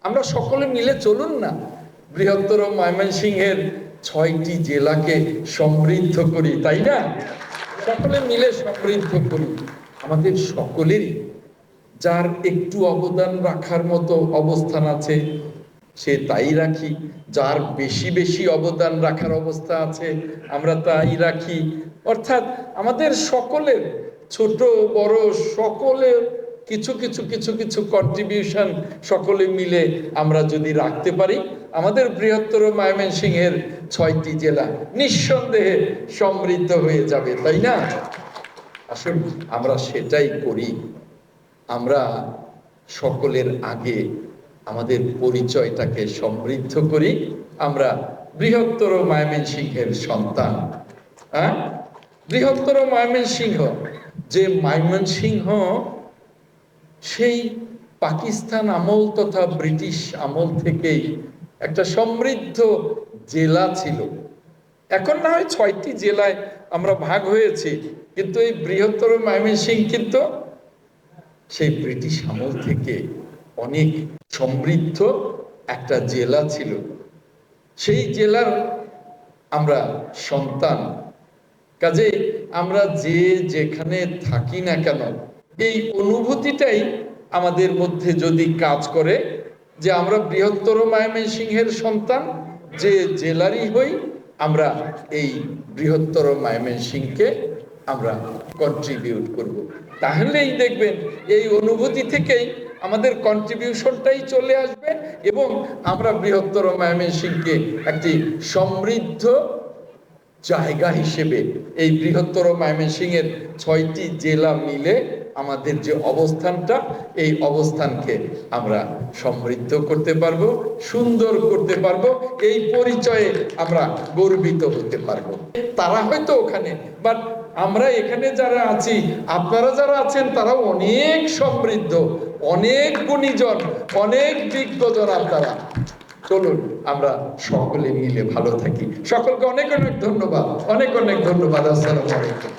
আমরা সকলে মিলে চলুন না, বৃহত্তর ময়মনসিংহের 6টি জেলাকে সমৃদ্ধ করি, তাই না? সকলে মিলে সমৃদ্ধ করি। আমাদের সকলেরই যার একটু অবদান রাখার মতো অবস্থান আছে সে তাই রাখি, যার বেশি বেশি অবদান রাখার অবস্থা আছে আমরা তাই রাখি। অর্থাৎ আমাদের সকলের, ছোট বড় সকলের কিছু কিছু কিছু কিছু কন্ট্রিবিউশন সকলে মিলে আমরা যদি রাখতে পারি, আমাদের বৃহত্তর ময়মনসিংহের 6টি জেলা নিঃসন্দেহে সমৃদ্ধ হয়ে যাবে, তাই না? আসুন আমরা সেটাই করি। আমরা সকলের আগে আমাদের পরিচয়টাকে সমৃদ্ধ করি। আমরা বৃহত্তর ময়মনসিংহের সন্তান। বৃহত্তর ময়মনসিংহ, যে ময়মনসিংহ সেই পাকিস্তান আমল তথা ব্রিটিশ আমল থেকেই একটা সমৃদ্ধ জেলা ছিল। এখন না হয় 6টি জেলায় আমরা ভাগ হয়েছি, কিন্তু এই বৃহত্তর ময়মনসিংহ কিন্তু সেই ব্রিটিশ আমল থেকে অনেক সমৃদ্ধ একটা জেলা ছিল। সেই জেলার আমরা সন্তান। কাজেই আমরা যে যেখানে থাকি না কেন, এই অনুভূতিটাই আমাদের মধ্যে যদি কাজ করে যে আমরা বৃহত্তর ময়মনসিংহের সন্তান, যে জেলারই হই, আমরা এই বৃহত্তর ময়মনসিংহকে আমরা কন্ট্রিবিউট করব। তাহলেই দেখবেন এই অনুভূতি থেকেই আমাদের কন্ট্রিবিউশনটাই চলে আসবে এবং আমরা বৃহত্তর ময়মনসিংহকে একটি সমৃদ্ধ জায়গা হিসেবে, এই বৃহত্তর ময়মনসিংহের 6টি জেলা মিলে আমাদের যে অবস্থানটা, এই অবস্থানকে আমরা সমৃদ্ধ করতে পারবো, সুন্দর করতে পারবো, এই পরিচয়ে আমরা গর্বিত হতে পারবো। তারা হয়তো ওখানে, বাট আমরা এখানে যারা আছি, আপনারা যারা আছেন, তারা অনেক সমৃদ্ধ, অনেক গুণীজন, অনেক বিজ্ঞজন আপনারা। চলুন আমরা সকলে মিলে ভালো থাকি। সকলকে অনেক অনেক ধন্যবাদ, অনেক অনেক ধন্যবাদ। আসসালামু আলাইকুম।